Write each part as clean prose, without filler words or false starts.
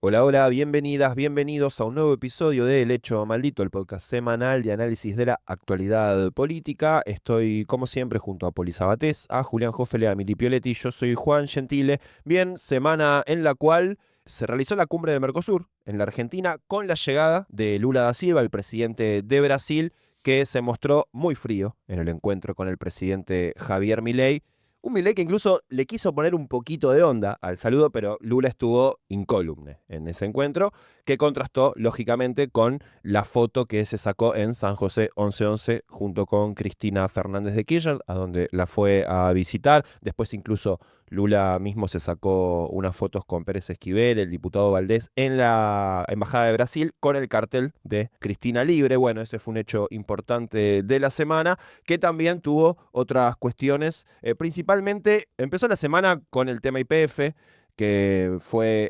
Hola, hola, bienvenidas, bienvenidos a un nuevo episodio de El Hecho Maldito, el podcast semanal de análisis de la actualidad política. Estoy, como siempre, junto a Poli Sabatés, a Julián Hoffele, a Mili Pioletti. Yo soy Juan Gentile. Bien, semana en la cual se realizó la cumbre de Mercosur en la Argentina con la llegada de Lula da Silva, el presidente de Brasil, que se mostró muy frío en el encuentro con el presidente Javier Milei. Un Milei que incluso le quiso poner un poquito de onda al saludo, pero Lula estuvo incólume en ese encuentro, que contrastó, lógicamente, con la foto que se sacó en San José 1111 junto con Cristina Fernández de Kirchner, a donde la fue a visitar. Después incluso Lula mismo se sacó unas fotos con Pérez Esquivel, el diputado Valdés, en la Embajada de Brasil con el cartel de Cristina Libre. Bueno, ese fue un hecho importante de la semana, que también tuvo otras cuestiones. Principalmente empezó la semana con el tema YPF, que fue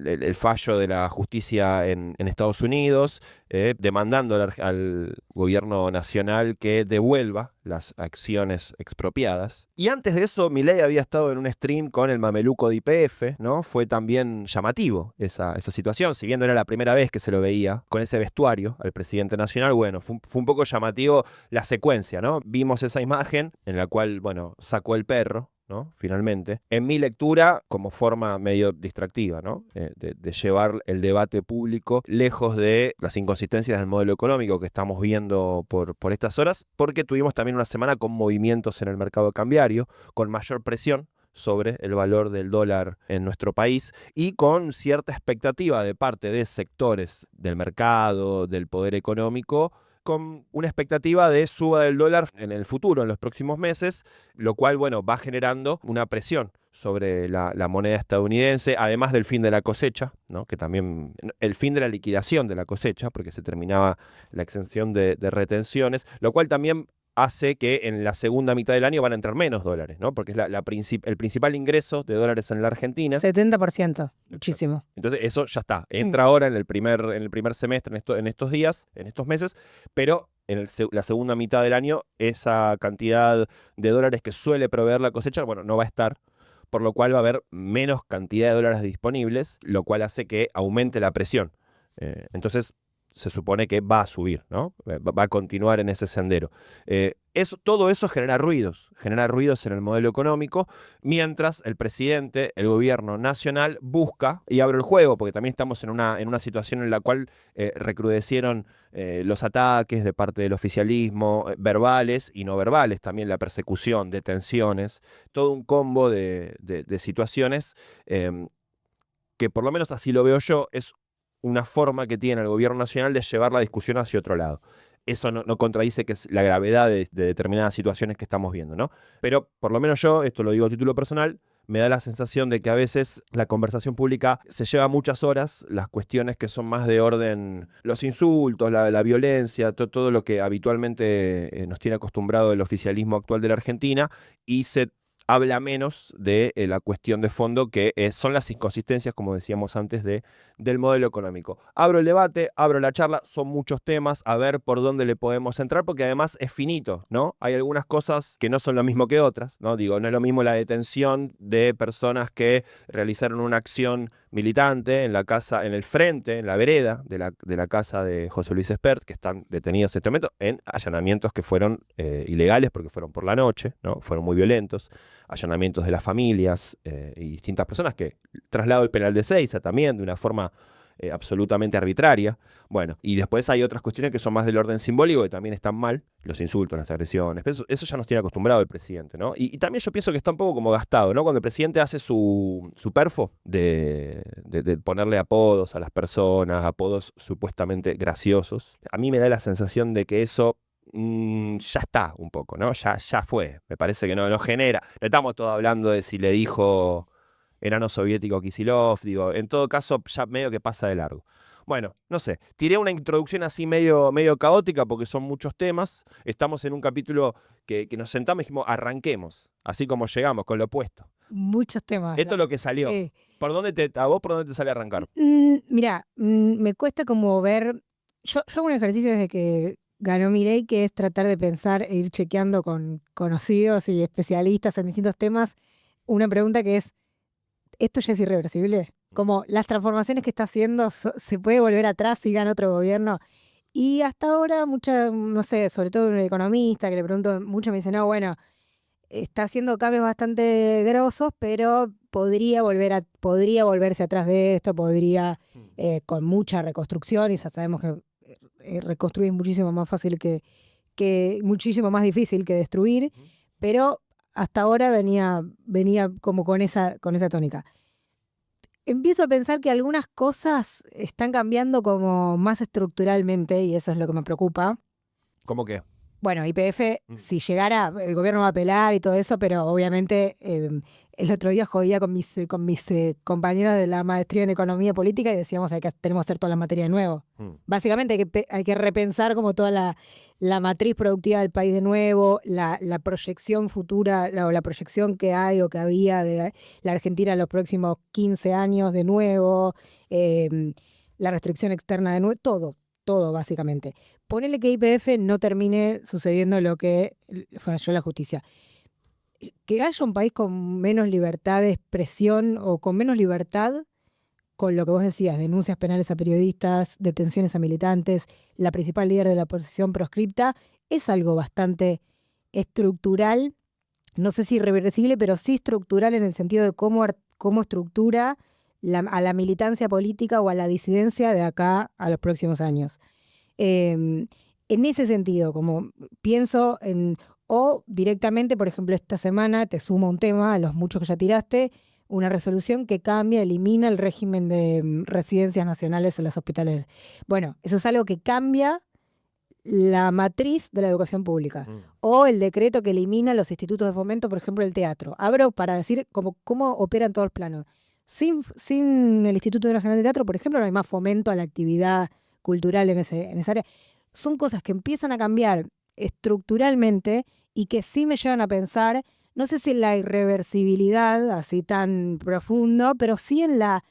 el fallo de la justicia en Estados Unidos, demandando al gobierno nacional que devuelva las acciones expropiadas. Y antes de eso, Milei había estado en un stream con el mameluco de YPF, ¿no? Fue también llamativo esa situación, si bien no era la primera vez que se lo veía con ese vestuario al presidente nacional. Bueno, fue un poco llamativo la secuencia, ¿no? Vimos esa imagen en la cual, bueno, sacó el perro, ¿no? Finalmente, en mi lectura, como forma medio distractiva, ¿no? De llevar el debate público lejos de las inconsistencias del modelo económico que estamos viendo por estas horas, porque tuvimos también una semana con movimientos en el mercado cambiario, con mayor presión sobre el valor del dólar en nuestro país y con cierta expectativa de parte de sectores del mercado, del poder económico, con una expectativa de suba del dólar en el futuro, en los próximos meses, lo cual, bueno, va generando una presión sobre la moneda estadounidense, además del fin de la cosecha, ¿no? Que también el fin de la liquidación de la cosecha, porque se terminaba la exención de retenciones, lo cual también hace que en la segunda mitad del año van a entrar menos dólares, ¿no? Porque es el principal ingreso de dólares en la Argentina. 70%, Exacto. muchísimo. Entonces eso ya está. Entra ahora en el primer semestre, en estos días, en estos meses, pero en la segunda mitad del año esa cantidad de dólares que suele proveer la cosecha, bueno, no va a estar, por lo cual va a haber menos cantidad de dólares disponibles, lo cual hace que aumente la presión. Entonces se supone que va a subir, ¿no? Va a continuar en ese sendero. Todo eso genera ruidos en el modelo económico, mientras el presidente, el gobierno nacional, busca, y abre el juego, porque también estamos en una situación en la cual recrudecieron los ataques de parte del oficialismo, verbales y no verbales, también la persecución, detenciones, todo un combo de situaciones que, por lo menos así lo veo yo, es una forma que tiene el gobierno nacional de llevar la discusión hacia otro lado. Eso no contradice que es la gravedad de determinadas situaciones que estamos viendo, ¿no? Pero por lo menos yo, esto lo digo a título personal, me da la sensación de que a veces la conversación pública se lleva muchas horas, las cuestiones que son más de orden, los insultos, la violencia, todo lo que habitualmente nos tiene acostumbrado el oficialismo actual de la Argentina, y se habla menos de la cuestión de fondo, que son las inconsistencias, como decíamos antes, del modelo económico. Abro el debate, abro la charla, son muchos temas, a ver por dónde le podemos entrar, porque además es finito, ¿no? Hay algunas cosas que no son lo mismo que otras, ¿no? Digo, no es lo mismo la detención de personas que realizaron una acción militante en la casa, en el frente, en la vereda de la casa de José Luis Espert, que están detenidos en este momento, en allanamientos que fueron ilegales porque fueron por la noche, ¿no? Fueron muy violentos, allanamientos de las familias y distintas personas, que traslado el penal de Seiza también de una forma absolutamente arbitraria. Bueno, y después hay otras cuestiones que son más del orden simbólico, que también están mal, los insultos, las agresiones, pero eso ya nos tiene acostumbrado el presidente, ¿no? Y también yo pienso que está un poco como gastado, ¿no? Cuando el presidente hace su perfo de ponerle apodos a las personas, apodos supuestamente graciosos, a mí me da la sensación de que eso ya está un poco, ¿no? Ya fue. Me parece que no genera. No estamos todos hablando de si le dijo enano soviético Kisilov, digo, en todo caso ya medio que pasa de largo. Bueno, no sé, tiré una introducción así medio caótica porque son muchos temas. Estamos en un capítulo que nos sentamos y dijimos, arranquemos, así como llegamos, con lo opuesto. Muchos temas. Esto es lo que salió. Sí. ¿A vos por dónde te sale arrancar? Mira, me cuesta como ver. Yo hago un ejercicio desde que ganó Milei, que es tratar de pensar e ir chequeando con conocidos y especialistas en distintos temas. Una pregunta que es: ¿esto ya es irreversible? como las transformaciones que está haciendo, se puede volver atrás si gana otro gobierno. Y hasta ahora, no sé, sobre todo un economista que le pregunto mucho, me dice, no, bueno, está haciendo cambios bastante grosos, pero podría volverse atrás de esto, con mucha reconstrucción, y ya sabemos que reconstruir es muchísimo más fácil muchísimo más difícil que destruir, pero hasta ahora venía como con esa tónica. Empiezo a pensar que algunas cosas están cambiando como más estructuralmente, y eso es lo que me preocupa. ¿Cómo qué? Bueno, YPF, si llegara, el gobierno va a apelar y todo eso, pero obviamente el otro día jodía con mis compañeros de la maestría en economía política y decíamos tenemos que hacer todas las materias de nuevo. Básicamente hay que repensar como toda la matriz productiva del país de nuevo, la proyección futura, o la proyección que hay o que había de la Argentina en los próximos 15 años de nuevo, la restricción externa de nuevo, todo básicamente. Ponele que YPF no termine sucediendo lo que falló la justicia. Que haya un país con menos libertad de expresión o con menos libertad, con lo que vos decías, denuncias penales a periodistas, detenciones a militantes, la principal líder de la oposición proscripta, es algo bastante estructural, no sé si irreversible, pero sí estructural en el sentido de cómo estructura a la militancia política o a la disidencia de acá a los próximos años. En ese sentido, como pienso o directamente, por ejemplo, esta semana te sumo un tema a los muchos que ya tiraste, una resolución que elimina el régimen de residencias nacionales en los hospitales. Bueno, eso es algo que cambia la matriz de la educación pública. O el decreto que elimina los institutos de fomento, por ejemplo, el teatro. Abro para decir cómo operan todos los planos. Sin el Instituto Nacional de Teatro, por ejemplo, no hay más fomento a la actividad cultural en esa área. Son cosas que empiezan a cambiar estructuralmente y que sí me llevan a pensar, no sé si en la irreversibilidad así tan profundo, pero sí en la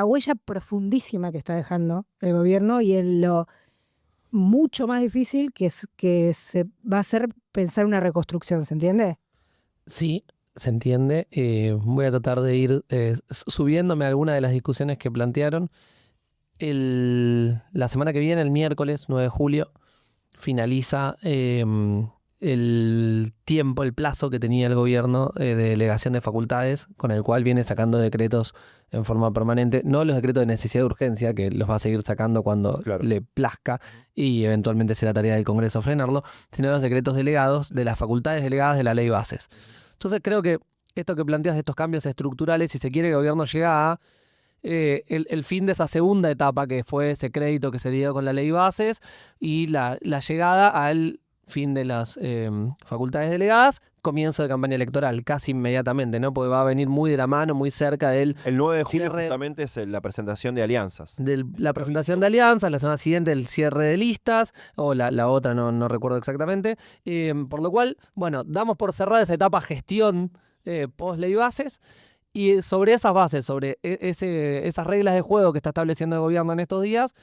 huella profundísima que está dejando el gobierno y en lo mucho más difícil que se va a hacer pensar una reconstrucción, ¿se entiende? Sí, se entiende. Voy a tratar de ir subiéndome a alguna de las discusiones que plantearon. La semana que viene, el miércoles 9 de julio, finaliza el plazo que tenía el gobierno de delegación de facultades, con el cual viene sacando decretos en forma permanente, no los decretos de necesidad de urgencia, que los va a seguir sacando cuando le plazca y eventualmente será tarea del Congreso frenarlo, sino los decretos delegados de las facultades delegadas de la ley bases. Entonces creo que esto que planteas de estos cambios estructurales, si se quiere, el gobierno llega a el fin de esa segunda etapa que fue ese crédito que se dio con la ley bases y la llegada al fin de las facultades delegadas, comienzo de campaña electoral, casi inmediatamente, ¿no? Porque va a venir muy de la mano, muy cerca del... El 9 de julio justamente es la presentación de alianzas. La presentación de alianzas, la semana siguiente el cierre de listas, o la otra no recuerdo exactamente. Por lo cual, bueno, damos por cerrada esa etapa gestión post-ley bases. Y sobre esas bases, sobre esas reglas de juego que está estableciendo el gobierno en estos días,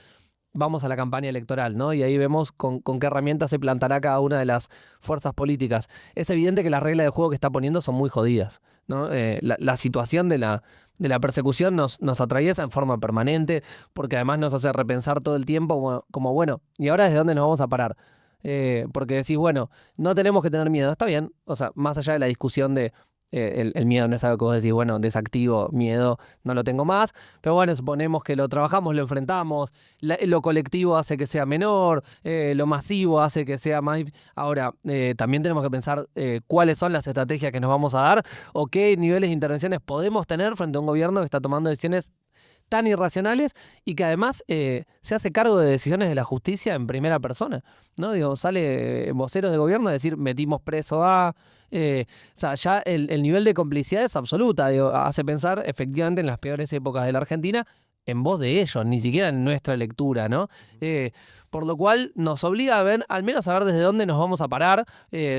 vamos a la campaña electoral, ¿no? Y ahí vemos con qué herramientas se plantará cada una de las fuerzas políticas. Es evidente que las reglas de juego que está poniendo son muy jodidas, ¿no? La situación de la persecución nos atraviesa en forma permanente, porque además nos hace repensar todo el tiempo como bueno, ¿y ahora desde dónde nos vamos a parar? Porque decís, bueno, no tenemos que tener miedo, está bien, o sea, más allá de la discusión de el miedo no es algo que vos decís, bueno, desactivo, miedo, no lo tengo más. Pero bueno, suponemos que lo trabajamos, lo enfrentamos, lo colectivo hace que sea menor, lo masivo hace que sea más... Ahora, también tenemos que pensar cuáles son las estrategias que nos vamos a dar o qué niveles de intervenciones podemos tener frente a un gobierno que está tomando decisiones tan irracionales y que además se hace cargo de decisiones de la justicia en primera persona, ¿no? Digo, sale voceros de gobierno a decir metimos preso a... o sea, ya el nivel de complicidad es absoluta, digo, hace pensar efectivamente en las peores épocas de la Argentina en voz de ellos, ni siquiera en nuestra lectura, ¿no? Por lo cual nos obliga a ver, al menos a ver desde dónde nos vamos a parar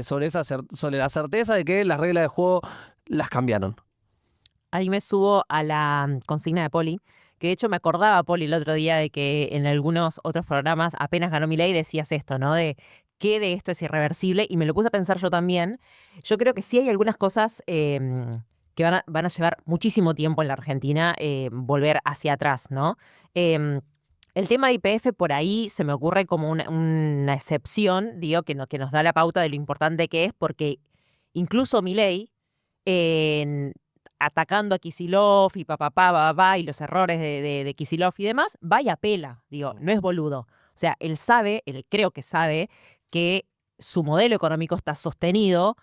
sobre la certeza de que las reglas de juego las cambiaron. Ahí me subo a la consigna de Poli, que de hecho me acordaba, Poli, el otro día de que en algunos otros programas apenas ganó Milei decías esto, ¿no? De qué de esto es irreversible, y me lo puse a pensar yo también. Yo creo que sí hay algunas cosas que van a llevar muchísimo tiempo en la Argentina volver hacia atrás, ¿no? El tema de YPF por ahí se me ocurre como una excepción, digo, que nos da la pauta de lo importante que es, porque incluso Milei, atacando a Kicillof y y los errores de Kicillof y demás, va y apela, digo, no es boludo. O sea, él creo que sabe que su modelo económico está sostenido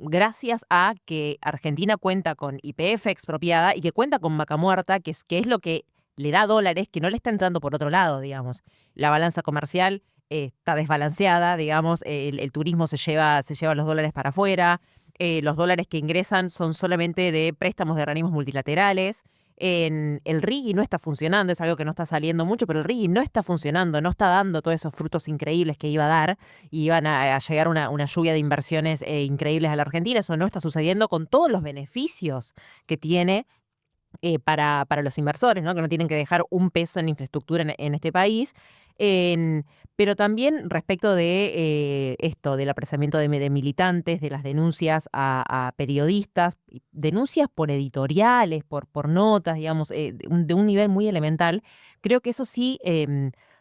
gracias a que Argentina cuenta con YPF expropiada y que cuenta con vaca muerta, que es lo que le da dólares, que no le está entrando por otro lado, digamos. La balanza comercial está desbalanceada, digamos, el turismo se lleva los dólares para afuera, los dólares que ingresan son solamente de préstamos de organismos multilaterales. El RIGI no está funcionando, es algo que no está saliendo mucho, pero el RIGI no está funcionando, no está dando todos esos frutos increíbles que iba a dar, y iban a llegar una lluvia de inversiones increíbles a la Argentina. Eso no está sucediendo con todos los beneficios que tiene para los inversores, ¿no? Que no tienen que dejar un peso en infraestructura en este país. Pero también respecto de esto, del apresamiento de militantes, de las denuncias a periodistas, denuncias por editoriales, por notas, digamos, de un nivel muy elemental, creo que eso sí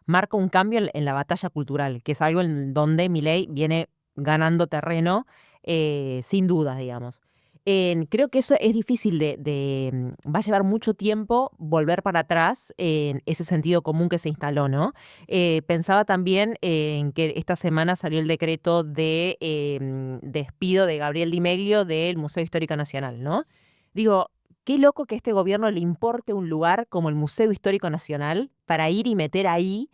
marca un cambio en la batalla cultural, que es algo en donde Milei viene ganando terreno, sin dudas, digamos. Creo que eso es difícil va a llevar mucho tiempo volver para atrás en ese sentido común que se instaló, ¿no? Pensaba también en que esta semana salió el decreto de despido de Gabriel Di Meglio del Museo Histórico Nacional, ¿no? Digo, qué loco que a este gobierno le importe un lugar como el Museo Histórico Nacional para ir y meter ahí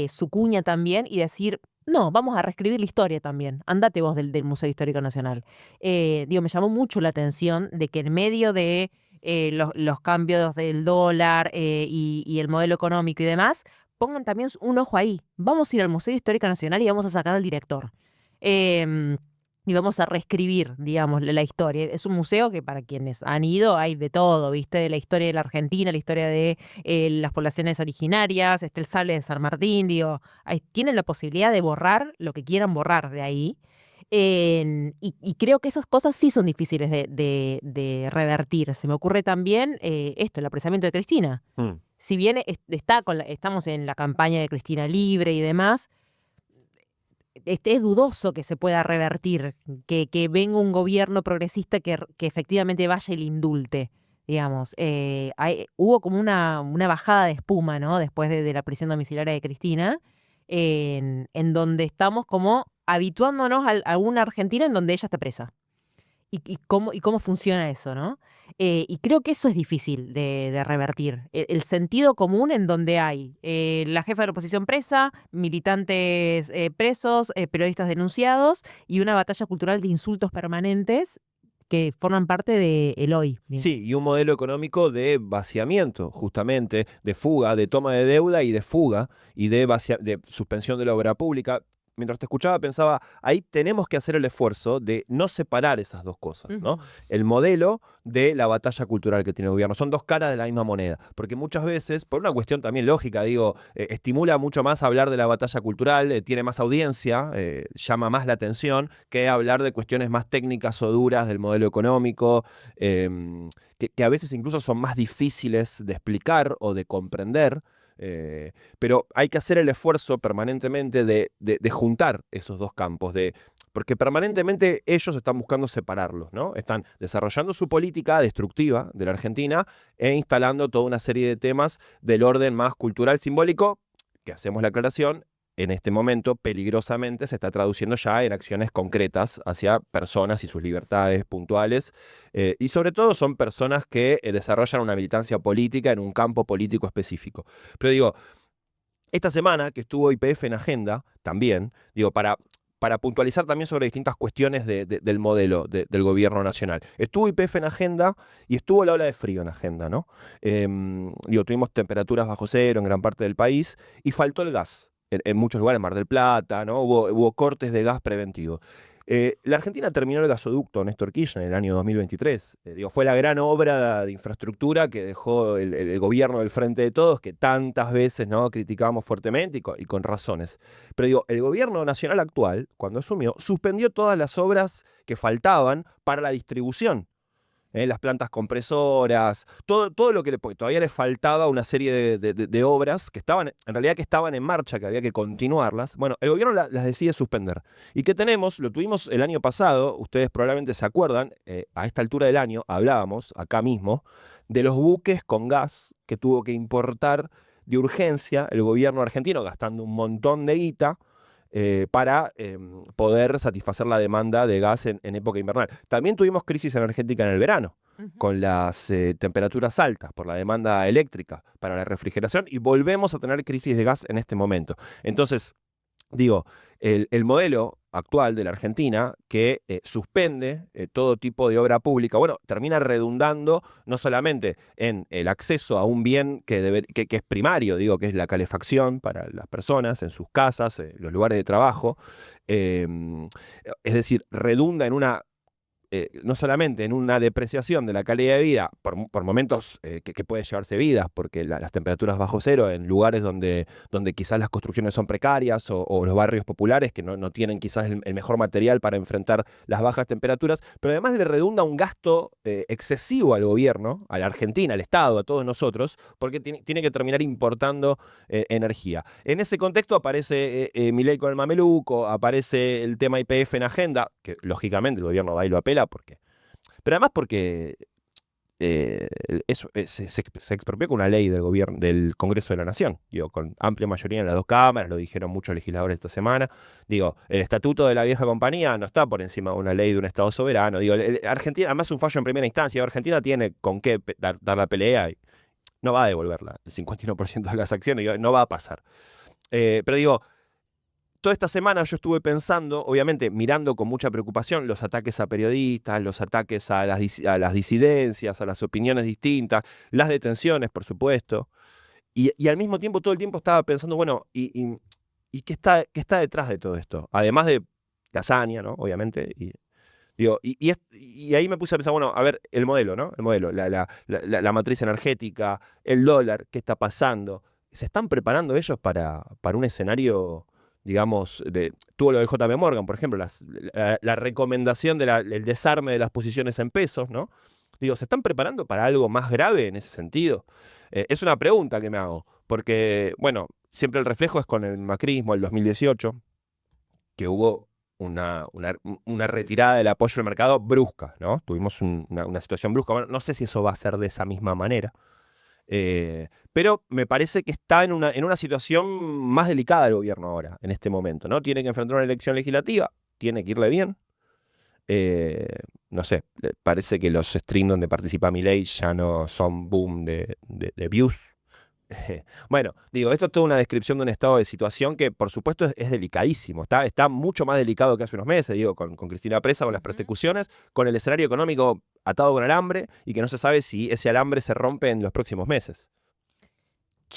su cuña también y decir, no, vamos a reescribir la historia también. Andate vos del Museo Histórico Nacional. Me llamó mucho la atención de que en medio de los cambios del dólar y el modelo económico y demás, pongan también un ojo ahí. Vamos a ir al Museo Histórico Nacional y vamos a sacar al director. Y vamos a reescribir, digamos, la historia. Es un museo que para quienes han ido hay de todo, ¿viste? De la historia de la Argentina, la historia de las poblaciones originarias, el sable de San Martín, digo, tienen la posibilidad de borrar lo que quieran borrar de ahí. Y creo que esas cosas sí son difíciles de revertir. Se me ocurre también el apresamiento de Cristina. Si bien estamos en la campaña de Cristina Libre y demás, es dudoso que se pueda revertir, que venga un gobierno progresista que efectivamente vaya y le indulte, digamos. Hubo como una bajada de espuma, ¿no? Después de la prisión domiciliaria de Cristina, en donde estamos como habituándonos a una Argentina en donde ella está presa. Y cómo funciona eso, ¿no? Y creo que eso es difícil de revertir. El sentido común en donde hay la jefa de la oposición presa, militantes presos, periodistas denunciados y una batalla cultural de insultos permanentes que forman parte del hoy. Sí, y un modelo económico de vaciamiento, justamente, de fuga, de toma de deuda y de fuga, y de suspensión de la obra pública. Mientras te escuchaba pensaba, ahí tenemos que hacer el esfuerzo de no separar esas dos cosas, ¿no? El modelo de la batalla cultural que tiene el gobierno. Son dos caras de la misma moneda, porque muchas veces, por una cuestión también lógica, digo, estimula mucho más hablar de la batalla cultural, tiene más audiencia, llama más la atención, que hablar de cuestiones más técnicas o duras del modelo económico, que a veces incluso son más difíciles de explicar o de comprender. Pero hay que hacer el esfuerzo permanentemente de juntar esos dos campos, porque permanentemente ellos están buscando separarlos, ¿no? Están desarrollando su política destructiva de la Argentina e instalando toda una serie de temas del orden más cultural simbólico, que hacemos la aclaración, en este momento peligrosamente se está traduciendo ya en acciones concretas hacia personas y sus libertades puntuales, y sobre todo son personas que desarrollan una militancia política en un campo político específico. Pero digo, esta semana que estuvo YPF en agenda también, digo, para puntualizar también sobre distintas cuestiones del modelo del gobierno nacional. Estuvo YPF en agenda y estuvo la ola de frío en agenda, ¿no? Tuvimos temperaturas bajo cero en gran parte del país y faltó el gas. En muchos lugares, Mar del Plata, ¿no? Hubo cortes de gas preventivo. La Argentina terminó el gasoducto Néstor Kirchner en el año 2023. Fue la gran obra de infraestructura que dejó el gobierno del Frente de Todos, que tantas veces, ¿no?, criticábamos fuertemente y con razones. Pero el gobierno nacional actual, cuando asumió, suspendió todas las obras que faltaban para la distribución. las plantas compresoras, todo lo que porque todavía le faltaba una serie de obras que estaban, en realidad que estaban en marcha, que había que continuarlas. Bueno, el gobierno las decide suspender. ¿Y qué tenemos? Lo tuvimos el año pasado, ustedes probablemente se acuerdan, a esta altura del año hablábamos acá mismo de los buques con gas que tuvo que importar de urgencia el gobierno argentino, gastando un montón de guita para poder satisfacer la demanda de gas en época invernal. También tuvimos crisis energética en el verano, con las temperaturas altas por la demanda eléctrica para la refrigeración, y volvemos a tener crisis de gas en este momento. Entonces, digo, el modelo actual de la Argentina que suspende todo tipo de obra pública, bueno, termina redundando no solamente en el acceso a un bien que es primario, digo, que es la calefacción para las personas en sus casas, los lugares de trabajo, es decir, redunda en una no solamente en una depreciación de la calidad de vida, por momentos que puede llevarse vidas, porque las temperaturas bajo cero en lugares donde quizás las construcciones son precarias o los barrios populares que no tienen quizás el mejor material para enfrentar las bajas temperaturas, pero además le redunda un gasto excesivo al gobierno, a la Argentina, al Estado, a todos nosotros, porque tiene que terminar importando energía. En ese contexto aparece Milei con el mameluco, aparece el tema YPF en agenda, que lógicamente el gobierno va y lo apela, pero además porque se expropió con una ley del gobierno, del Congreso de la Nación, digo, con amplia mayoría en las dos cámaras, lo dijeron muchos legisladores esta semana. Digo, el estatuto de la vieja compañía no está por encima de una ley de un Estado soberano. Digo, Argentina, además es un fallo en primera instancia, Argentina tiene con qué dar la pelea y no va a devolverla, el 51% de las acciones, digo, no va a pasar. Pero digo, toda esta semana yo estuve pensando, obviamente mirando con mucha preocupación los ataques a periodistas, los ataques a las disidencias, a las opiniones distintas, las detenciones, por supuesto. Y al mismo tiempo, todo el tiempo estaba pensando, bueno, ¿y qué está detrás de todo esto? Además de la hazaña, ¿no? Obviamente. Y ahí me puse a pensar, bueno, a ver, el modelo, ¿no? El modelo, la matriz energética, el dólar, ¿qué está pasando? ¿Se están preparando ellos para un escenario, digamos, tuvo lo del JP Morgan, por ejemplo, la recomendación del desarme de las posiciones en pesos, ¿no? Digo, ¿se están preparando para algo más grave en ese sentido? Es una pregunta que me hago, porque, bueno, siempre el reflejo es con el macrismo, el 2018, que hubo una retirada del apoyo al mercado brusca, ¿no? Tuvimos una situación brusca. Bueno, no sé si eso va a ser de esa misma manera. Pero me parece que está en una situación más delicada el gobierno ahora, en este momento, ¿no? Tiene que enfrentar una elección legislativa, tiene que irle bien. No sé, parece que los streams donde participa Milei ya no son boom de views. Bueno, digo, esto es toda una descripción de un estado de situación que por supuesto es delicadísimo, está mucho más delicado que hace unos meses, digo, con Cristina Presa, con las persecuciones, con el escenario económico atado con alambre y que no se sabe si ese alambre se rompe en los próximos meses.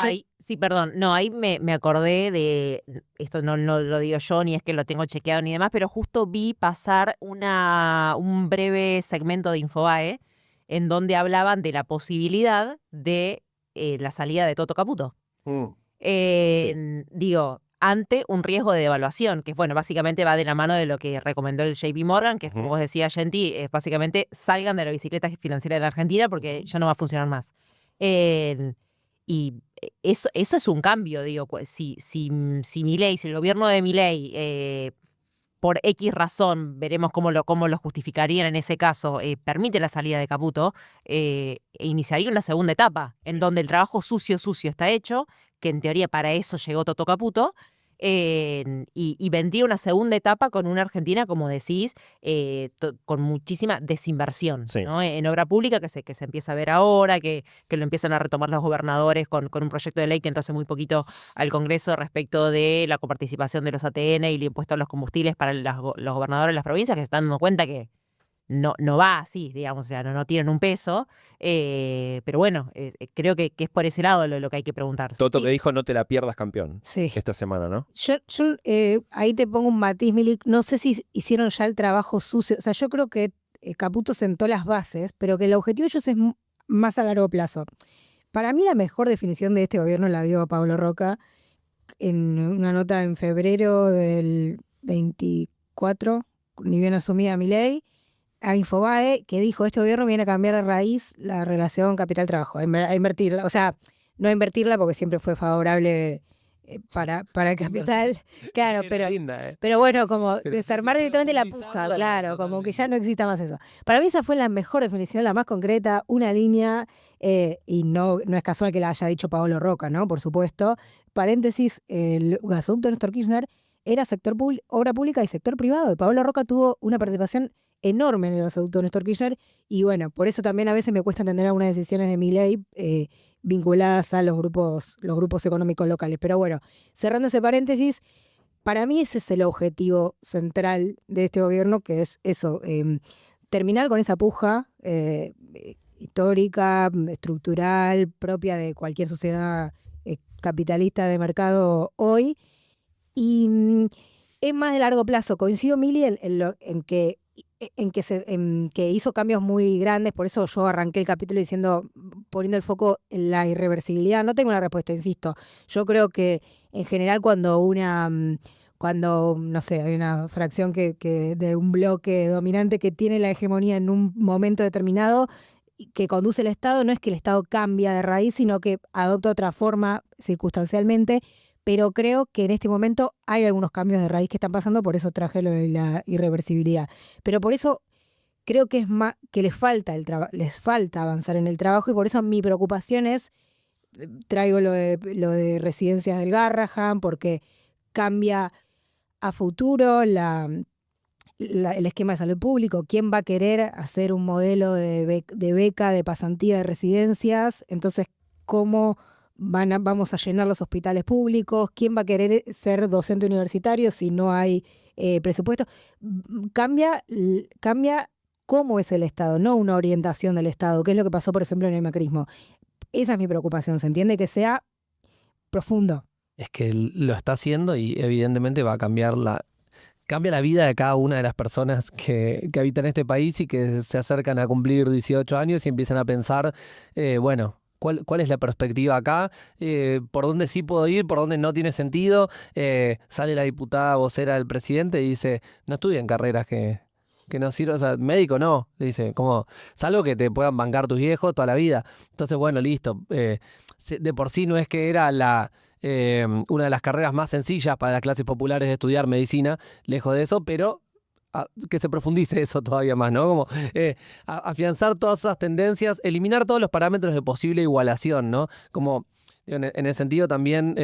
Ahí, sí, perdón, no, ahí me acordé de, esto no lo digo yo, ni es que lo tengo chequeado ni demás, pero justo vi pasar un breve segmento de Infobae en donde hablaban de la posibilidad de la salida de Toto Caputo. Digo, ante un riesgo de devaluación, que bueno, básicamente va de la mano de lo que recomendó el JP Morgan, que como vos decías, Genti, es básicamente salgan de la bicicleta financiera de la Argentina porque ya no va a funcionar más. Y eso es un cambio, digo, pues, si Milei, si el gobierno de Milei, por X razón, veremos cómo lo justificarían en ese caso, permite la salida de Caputo, iniciaría una segunda etapa, en donde el trabajo sucio está hecho, que en teoría para eso llegó Toto Caputo, y vendría una segunda etapa con una Argentina, como decís, con muchísima desinversión, Sí. ¿no? En obra pública que se empieza a ver ahora, que lo empiezan a retomar los gobernadores con un proyecto de ley que entró hace muy poquito al Congreso respecto de la coparticipación de los ATN y el impuesto a los combustibles para los gobernadores de las provincias, que se están dando cuenta que no va así, digamos, o sea, no tienen un peso, pero bueno, creo que es por ese lado lo que hay que preguntarse. Toto que dijo, no te la pierdas, campeón, Sí. esta semana, ¿no? Yo ahí te pongo un matiz, Milik. No sé si hicieron ya el trabajo sucio. O sea, yo creo que Caputo sentó las bases, pero que el objetivo de ellos es más a largo plazo. Para mí la mejor definición de este gobierno la dio Pablo Roca en una nota en febrero del 24, ni bien asumía Milei, a Infobae, que dijo, este gobierno viene a cambiar de raíz la relación capital-trabajo, a invertirla, o sea, no a invertirla porque siempre fue favorable para el capital, claro, Era linda, pero bueno, como Pero desarmar sí, directamente la profundizarla, puja, claro, como que ya totalmente. no exista más eso. Para mí esa fue la mejor definición, la más concreta, una línea, y no es casual que la haya dicho Paolo Roca, ¿no? Por supuesto. Paréntesis, el gasoducto Néstor Kirchner era obra pública y sector privado, y Paolo Roca tuvo una participación enorme en el gasoducto Néstor Kirchner, y bueno, por eso también a veces me cuesta entender algunas decisiones de Milei vinculadas a los grupos económicos locales. Pero bueno, cerrando ese paréntesis, para mí ese es el objetivo central de este gobierno, que es eso, terminar con esa puja histórica, estructural, propia de cualquier sociedad capitalista de mercado hoy. Y es más de largo plazo. Coincido, Mili, en que hizo cambios muy grandes. Por eso yo arranqué el capítulo poniendo el foco en la irreversibilidad. No tengo una respuesta, insisto. Yo creo que en general cuando, no sé, hay una fracción de un bloque dominante que tiene la hegemonía en un momento determinado y que conduce el Estado, no es que el Estado cambia de raíz, sino que adopta otra forma circunstancialmente. Pero creo que en este momento hay algunos cambios de raíz que están pasando, por eso traje lo de la irreversibilidad. Pero por eso creo que es más que les falta avanzar en el trabajo, y por eso mi preocupación es, traigo lo de residencias del Garrahan, porque cambia a futuro el esquema de salud público. ¿Quién va a querer hacer un modelo de beca, de pasantía de residencias? Entonces, ¿cómo vamos a llenar los hospitales públicos? ¿Quién va a querer ser docente universitario si no hay presupuesto? Cambia cómo es el Estado, no una orientación del Estado, que es lo que pasó, por ejemplo, en el macrismo. Esa es mi preocupación, ¿se entiende? Que sea profundo. Es que lo está haciendo y evidentemente va a cambia la vida de cada una de las personas que habitan este país y que se acercan a cumplir 18 años y empiezan a pensar, bueno, ¿cuál es la perspectiva acá? ¿Por dónde sí puedo ir? ¿Por dónde no tiene sentido? Sale la diputada vocera del presidente y dice, no estudien carreras que no sirven, o sea, médico no, dice, como, salvo que te puedan bancar tus viejos toda la vida. Entonces, bueno, listo. De por sí no es que era una de las carreras más sencillas para las clases populares de estudiar medicina, lejos de eso, pero que se profundice eso todavía más, ¿no? Como afianzar todas esas tendencias, eliminar todos los parámetros de posible igualación, ¿no? Como en el sentido también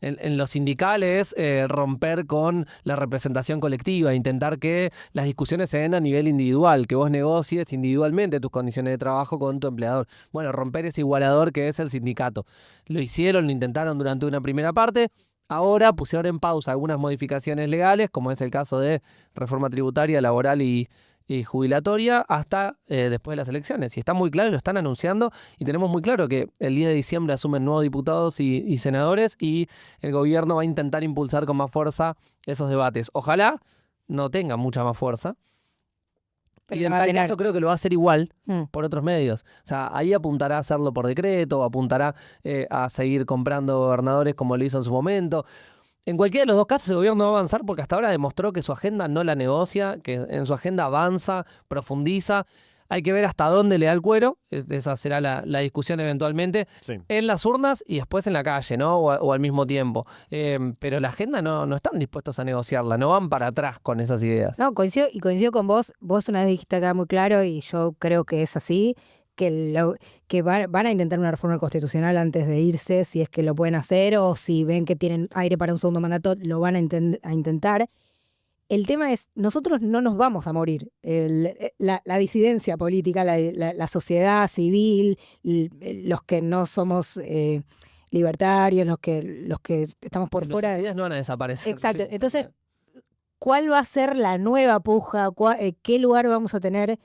en los sindicales, romper con la representación colectiva, intentar que las discusiones se den a nivel individual, que vos negocies individualmente tus condiciones de trabajo con tu empleador. Bueno, romper ese igualador que es el sindicato. Lo hicieron, lo intentaron durante una primera parte. Ahora pusieron en pausa algunas modificaciones legales, como es el caso de reforma tributaria, laboral y jubilatoria, hasta después de las elecciones. Y está muy claro, lo están anunciando, y tenemos muy claro que el 10 de diciembre asumen nuevos diputados y senadores, y el gobierno va a intentar impulsar con más fuerza esos debates. Ojalá no tenga mucha más fuerza. Pero Y en la va a tal tener. caso creo que lo va a hacer igual Mm. por otros medios. O sea, ahí apuntará a hacerlo por decreto, apuntará a seguir comprando gobernadores como lo hizo en su momento. En cualquiera de los dos casos el gobierno va a avanzar porque hasta ahora demostró que su agenda no la negocia, que en su agenda avanza, profundiza. Hay que ver hasta dónde le da el cuero, esa será la discusión eventualmente, Sí. en las urnas y después en la calle, ¿no? O al mismo tiempo. Pero la agenda no están dispuestos a negociarla, no van para atrás con esas ideas. No, coincido con vos. Vos una vez dijiste acá muy claro, y yo creo que es así, que van a intentar una reforma constitucional antes de irse, si es que lo pueden hacer, o si ven que tienen aire para un segundo mandato, lo van a intentar. El tema es, nosotros no nos vamos a morir. La disidencia política, la sociedad civil, los que no somos libertarios, los que estamos por Las fuera. ideas no van a desaparecer. Exacto. Sí. Entonces, ¿cuál va a ser la nueva puja? ¿Qué lugar vamos a tener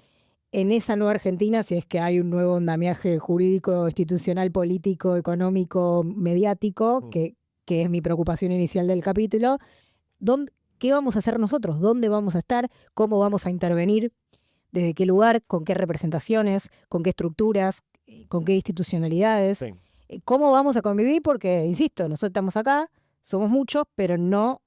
en esa nueva Argentina, si es que hay un nuevo andamiaje jurídico, institucional, político, económico, mediático, que es mi preocupación inicial del capítulo? ¿Qué vamos a hacer nosotros? ¿Dónde vamos a estar? ¿Cómo vamos a intervenir? ¿Desde qué lugar? ¿Con qué representaciones? ¿Con qué estructuras? ¿Con qué institucionalidades? Sí. ¿Cómo vamos a convivir? Porque, insisto, nosotros estamos acá, somos muchos, pero no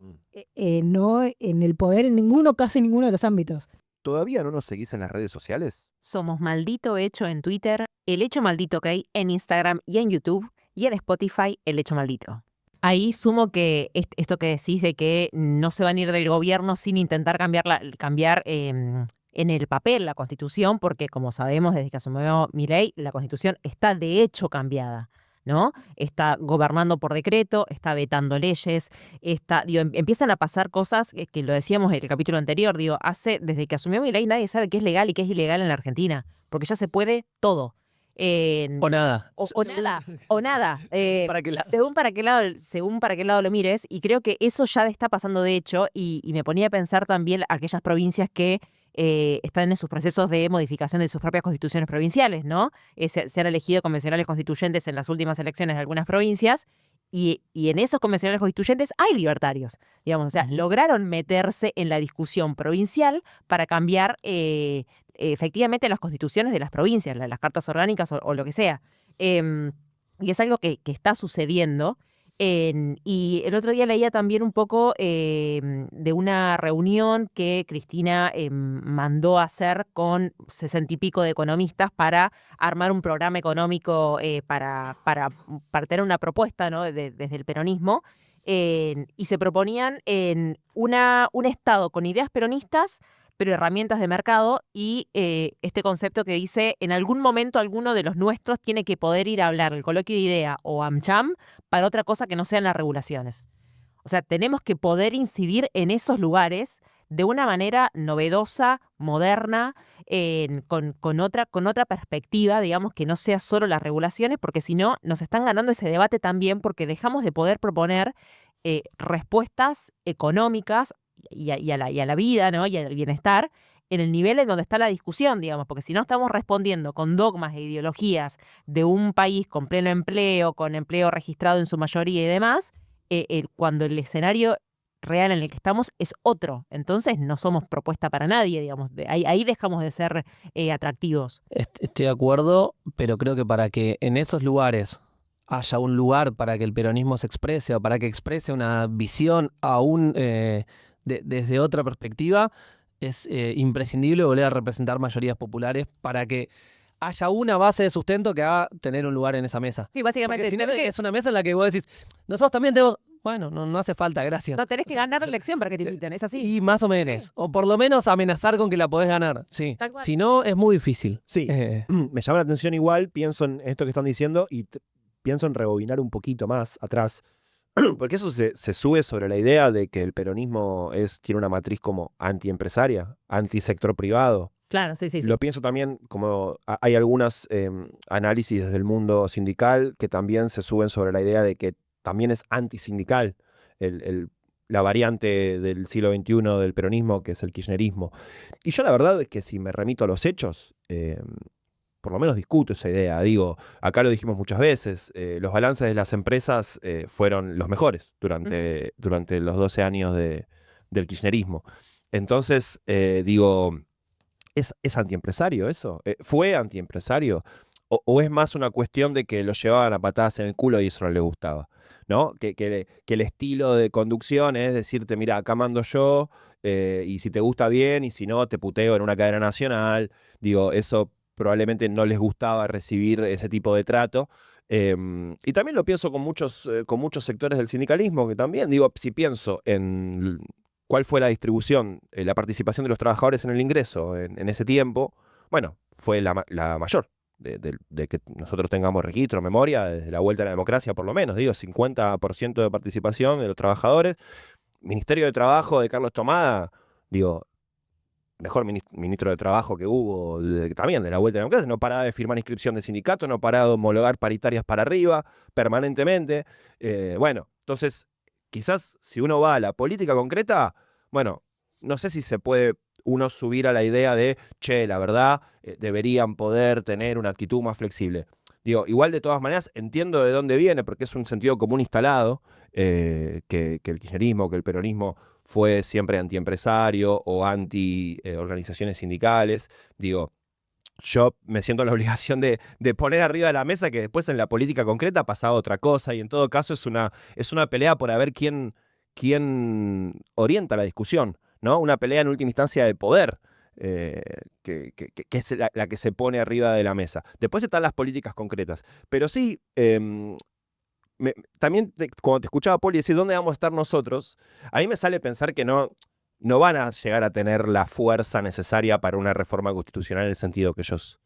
en el poder en casi ninguno de los ámbitos. ¿todavía no nos seguís en las redes sociales? Somos Maldito Hecho en Twitter, El Hecho Maldito OK en Instagram y en YouTube, y en Spotify, El Hecho Maldito. Ahí sumo que esto que decís de que no se van a ir del gobierno sin intentar cambiar en el papel la Constitución, porque como sabemos desde que asumió Milei, la Constitución está de hecho cambiada, ¿no? Está gobernando por decreto, está vetando leyes, empiezan a pasar cosas que lo decíamos en el capítulo anterior, desde que asumió Milei nadie sabe qué es legal y qué es ilegal en la Argentina, porque ya se puede todo. O nada. O nada. ¿Para qué lado? Según para qué lado lo mires, y creo que eso ya está pasando de hecho, y me ponía a pensar también aquellas provincias que están en sus procesos de modificación de sus propias constituciones provinciales, ¿no? Se han elegido convencionales constituyentes en las últimas elecciones de algunas provincias, y en esos convencionales constituyentes hay libertarios, digamos, o sea, lograron meterse en la discusión provincial para cambiar efectivamente las constituciones de las provincias, las cartas orgánicas o lo que sea. Y es algo que está sucediendo. Y el otro día leía también un poco de una reunión que Cristina mandó a hacer con 60 y pico de economistas para armar un programa económico para tener una propuesta, ¿no? Desde el peronismo. Y se proponían un Estado con ideas peronistas, pero herramientas de mercado, y este concepto que dice, en algún momento alguno de los nuestros tiene que poder ir a hablar el coloquio de idea o AmCham para otra cosa que no sean las regulaciones. O sea, tenemos que poder incidir en esos lugares de una manera novedosa, moderna, con otra perspectiva, digamos, que no sea solo las regulaciones, porque si no, nos están ganando ese debate también, porque dejamos de poder proponer respuestas económicas y a la vida, ¿no? Y al bienestar en el nivel en donde está la discusión, digamos, porque si no estamos respondiendo con dogmas e ideologías de un país con pleno empleo, con empleo registrado en su mayoría y demás, cuando el escenario real en el que estamos es otro, entonces no somos propuesta para nadie, digamos, ahí dejamos de ser atractivos. Estoy de acuerdo, pero creo que para que en esos lugares haya un lugar para que el peronismo se exprese o para que exprese una visión aún desde otra perspectiva, es imprescindible volver a representar mayorías populares para que haya una base de sustento que haga tener un lugar en esa mesa. Sí, básicamente. Porque si no, es una mesa en la que vos decís, nosotros también tenemos... Bueno, no hace falta, gracias. No tenés que ganar la elección para que te inviten, es así. Y más o menos. Sí. O por lo menos amenazar con que la podés ganar. Sí. Si no, es muy difícil. Sí. Me llama la atención igual, pienso en esto que están diciendo y pienso en rebobinar un poquito más atrás. Porque eso se sube sobre la idea de que el peronismo tiene una matriz como antiempresaria, antisector privado. Claro, sí. Lo pienso también como hay algunos análisis desde el mundo sindical que también se suben sobre la idea de que también es antisindical la variante del siglo XXI del peronismo, que es el kirchnerismo. Y yo la verdad es que si me remito a los hechos, por lo menos discuto esa idea. Digo, acá lo dijimos muchas veces, los balances de las empresas fueron los mejores durante los 12 años del kirchnerismo. Entonces, digo, ¿es antiempresario eso? ¿Fue antiempresario? ¿O es más una cuestión de que lo llevaban a patadas en el culo y eso no le gustaba? ¿No? Que el estilo de conducción es decirte, mira, acá mando yo, y si te gusta bien, y si no, te puteo en una cadena nacional. Digo, eso probablemente no les gustaba recibir ese tipo de trato. Y también lo pienso con muchos sectores del sindicalismo, que también, digo, si pienso en cuál fue la distribución, la participación de los trabajadores en el ingreso en ese tiempo, bueno, fue la mayor. De que nosotros tengamos registro, memoria, desde la vuelta a la democracia por lo menos, digo, 50% de participación de los trabajadores. Ministerio de Trabajo de Carlos Tomada, digo, mejor ministro de Trabajo que hubo también de la vuelta a la democracia, no paraba de firmar inscripción de sindicatos, no paraba de homologar paritarias para arriba, permanentemente. Bueno, entonces, quizás si uno va a la política concreta, bueno, no sé si se puede uno subir a la idea de, che, la verdad, deberían poder tener una actitud más flexible. Digo, igual de todas maneras entiendo de dónde viene, porque es un sentido común instalado, que el kirchnerismo, que el peronismo fue siempre antiempresario o anti-organizaciones sindicales. Digo, yo me siento la obligación de poner arriba de la mesa que después en la política concreta pasaba otra cosa, y en todo caso es una pelea por a ver quién orienta la discusión, ¿no? Una pelea en última instancia de poder. que es la que se pone arriba de la mesa. Después están las políticas concretas. Pero sí, también cuando te escuchaba, Poli, decir dónde vamos a estar nosotros, a mí me sale pensar que no van a llegar a tener la fuerza necesaria para una reforma constitucional en el sentido que ellos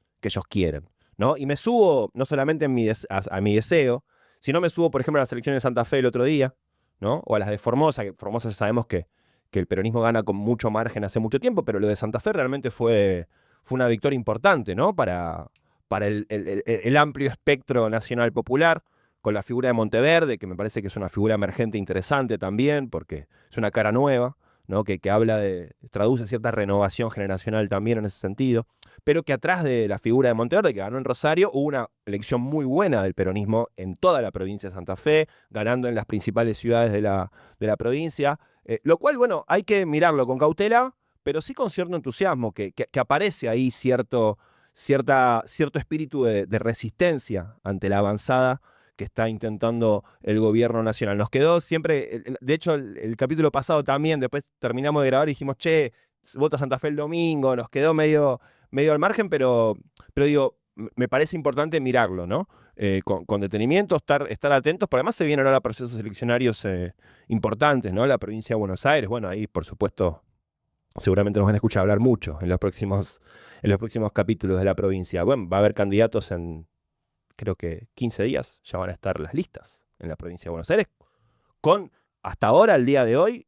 quieren, ¿no? Y me subo no solamente a mi deseo, sino me subo, por ejemplo, a las elecciones de Santa Fe el otro día, ¿no? O a las de Formosa, que Formosa ya sabemos que el peronismo gana con mucho margen hace mucho tiempo, pero lo de Santa Fe realmente fue una victoria importante, ¿no? Para el amplio espectro nacional popular, con la figura de Monteverde, que me parece que es una figura emergente interesante también, porque es una cara nueva, ¿no? Que traduce cierta renovación generacional también en ese sentido, pero que atrás de la figura de Monteverde, que ganó en Rosario, hubo una elección muy buena del peronismo en toda la provincia de Santa Fe, ganando en las principales ciudades de la provincia, lo cual, bueno, hay que mirarlo con cautela, pero sí con cierto entusiasmo, que aparece ahí cierto espíritu de resistencia ante la avanzada que está intentando el gobierno nacional. Nos quedó siempre, de hecho el capítulo pasado también, después terminamos de grabar y dijimos, che, vota Santa Fe el domingo, nos quedó medio al margen, pero digo, me parece importante mirarlo, ¿no? Con detenimiento, estar atentos, porque además se vienen ahora procesos eleccionarios importantes, ¿no? La provincia de Buenos Aires, bueno, ahí por supuesto seguramente nos van a escuchar hablar mucho en los próximos capítulos de la provincia. Bueno, va a haber candidatos en, creo que 15 días, ya van a estar las listas en la provincia de Buenos Aires, con, hasta ahora, al día de hoy,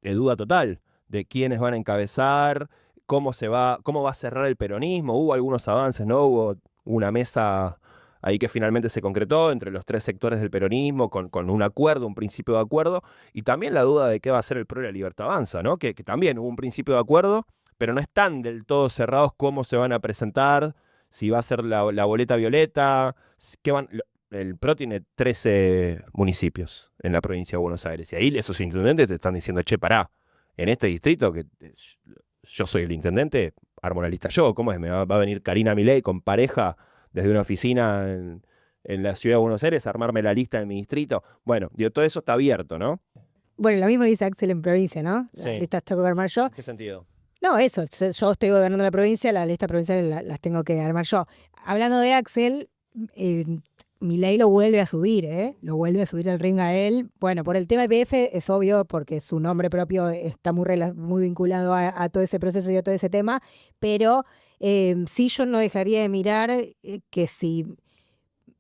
duda total de quiénes van a encabezar, cómo va a cerrar el peronismo. Hubo algunos avances, ¿no? Hubo una mesa ahí que finalmente se concretó entre los tres sectores del peronismo, con un acuerdo, un principio de acuerdo, y también la duda de qué va a ser el PRO y la Libertad Avanza, ¿no? Que también hubo un principio de acuerdo, pero no están del todo cerrados cómo se van a presentar, si va a ser la boleta violeta, el PRO tiene 13 municipios en la provincia de Buenos Aires, y ahí esos intendentes te están diciendo, che, pará, en este distrito que yo soy el intendente, armo la lista yo, ¿cómo es? ¿Me va a venir Karina Milei con pareja desde una oficina en la ciudad de Buenos Aires a armarme la lista de mi distrito? Bueno, digo, todo eso está abierto, ¿no? Bueno, lo mismo dice Axel en provincia, ¿no? Sí. Las listas tengo que armar yo. ¿En qué sentido? No, eso, yo estoy gobernando la provincia, las listas provinciales las tengo que armar yo. Hablando de Axel, Milei lo vuelve a subir, lo vuelve a subir al ring a él. Bueno, por el tema IPF es obvio, porque su nombre propio está muy vinculado a todo ese proceso y a todo ese tema, pero sí yo no dejaría de mirar que si,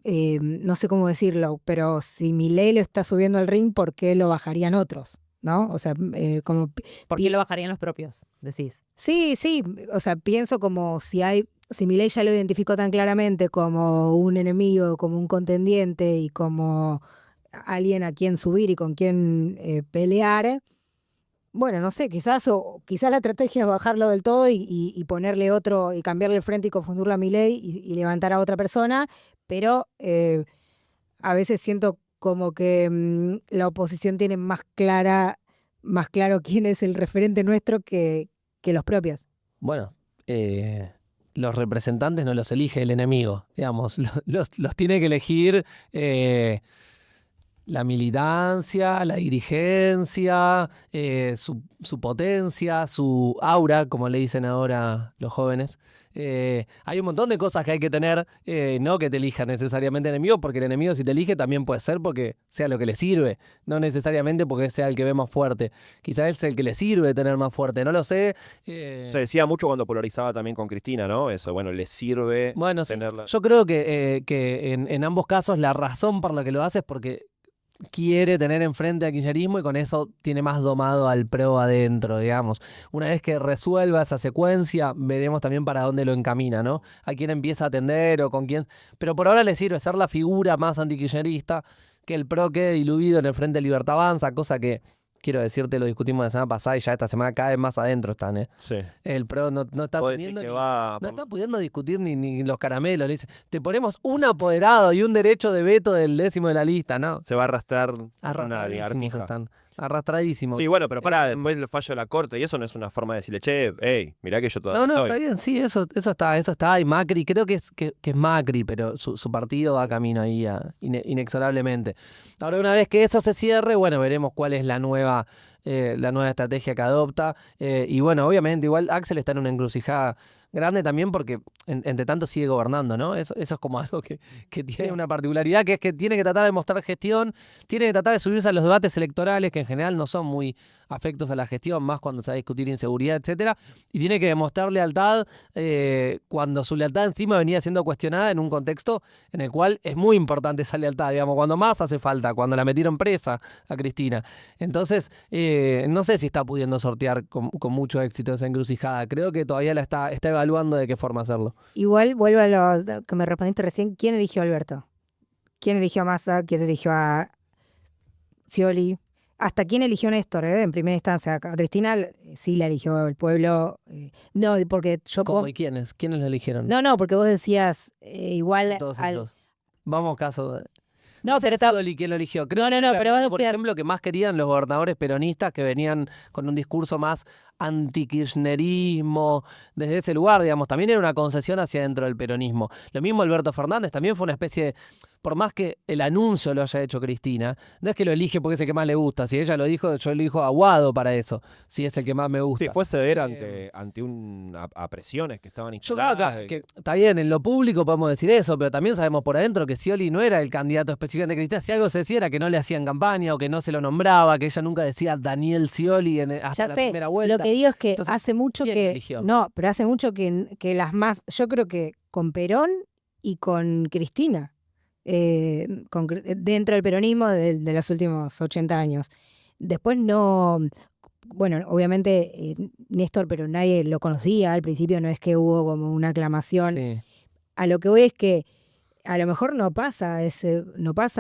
no sé cómo decirlo, pero si Milei lo está subiendo al ring, ¿por qué lo bajarían otros? ¿No? O sea, como... ¿Por qué lo bajarían los propios? Decís. Sí, o sea, pienso como si Milei ya lo identificó tan claramente como un enemigo, como un contendiente y como alguien a quien subir y con quien pelear. Bueno, no sé, quizás la estrategia es bajarlo del todo y ponerle otro, y cambiarle el frente y confundirlo a Milei y levantar a otra persona, pero a veces siento como que la oposición tiene más claro quién es el referente nuestro que los propios. Bueno, los representantes no los elige el enemigo, digamos, los tiene que elegir la militancia, la dirigencia, su potencia, su aura, como le dicen ahora los jóvenes. Hay un montón de cosas que hay que tener, no que te elija necesariamente el enemigo, porque el enemigo si te elige también puede ser porque sea lo que le sirve, no necesariamente porque sea el que ve más fuerte. Quizás es el que le sirve tener más fuerte, no lo sé. Se decía mucho cuando polarizaba también con Cristina, ¿no? Eso, bueno, le sirve bueno, sí, tenerla. yo creo que en ambos casos la razón por la que lo hace es porque quiere tener enfrente a kirchnerismo y con eso tiene más domado al PRO adentro, digamos. Una vez que resuelva esa secuencia, veremos también para dónde lo encamina, ¿no? A quién empieza a atender o con quién. Pero por ahora le sirve ser la figura más antikirchnerista, que el PRO quede diluido en el Frente de Libertad Avanza, cosa que, quiero decirte, lo discutimos la semana pasada y ya esta semana cada vez más adentro están, ¿eh? Sí. El PRO no está pudiendo no está pudiendo discutir ni los caramelos. Le dice, te ponemos un apoderado y un derecho de veto del 10º de la lista, ¿no? Se va a arrastrar una Arrastradísimos lagartija. están. arrastradísimos. Sí, bueno, pero después del fallo de la corte, y eso no es una forma de decirle, che, hey, mirá que yo todavía No, estoy. está bien, sí, eso está. Y Macri, creo que es Macri, pero su partido va camino ahí inexorablemente. Ahora, una vez que eso se cierre, bueno, veremos cuál es la nueva estrategia que adopta. Y bueno, obviamente, igual Axel está en una encrucijada grande también porque entre tanto sigue gobernando, ¿no? Eso es como algo que tiene una particularidad, que es que tiene que tratar de mostrar gestión, tiene que tratar de subirse a los debates electorales, que en general no son muy afectos a la gestión, más cuando se va a discutir inseguridad, etcétera, y tiene que demostrar lealtad cuando su lealtad encima venía siendo cuestionada en un contexto en el cual es muy importante esa lealtad, digamos, cuando más hace falta, cuando la metieron presa a Cristina. Entonces, no sé si está pudiendo sortear con mucho éxito esa encrucijada. Creo que todavía la está evaluando de qué forma hacerlo. Igual vuelvo a lo que me respondiste recién. ¿Quién eligió a Alberto? ¿Quién eligió a Massa? ¿Quién eligió a Scioli? ¿Hasta quién eligió a Néstor? En primera instancia. A Cristina sí la eligió el pueblo. No, porque yo... ¿Cómo y quiénes? ¿Quiénes lo eligieron? No, porque vos decías igual Todos al... ellos. Vamos caso. No, pero está... Scioli, ¿quién lo eligió? Creo No, pero vos por decías... ejemplo, que más querían los gobernadores peronistas que venían con un discurso más anti-kirchnerismo desde ese lugar, digamos. También era una concesión hacia dentro del peronismo. Lo mismo Alberto Fernández, también fue una especie de... Por más que el anuncio lo haya hecho Cristina, no es que lo elige porque es el que más le gusta. Si ella lo dijo, yo elijo a Guado para eso, si es el que más me gusta. Sí, fue ceder ante a presiones que estaban instaladas. Yo creo que está bien, en lo público podemos decir eso, pero también sabemos por adentro que Scioli no era el candidato específicamente de Cristina. Si algo se decía era que no le hacían campaña o que no se lo nombraba, que ella nunca decía Daniel Scioli hasta la primera vuelta. Lo que digo es que Entonces, hace mucho ¿quién que... eligió? No, pero hace mucho que las más... Yo creo que con Perón y con Cristina, dentro del peronismo de los últimos 80 años. Después no... Bueno, obviamente Néstor, pero nadie lo conocía al principio, no es que hubo como una aclamación. Sí. A lo que voy es que a lo mejor no pasa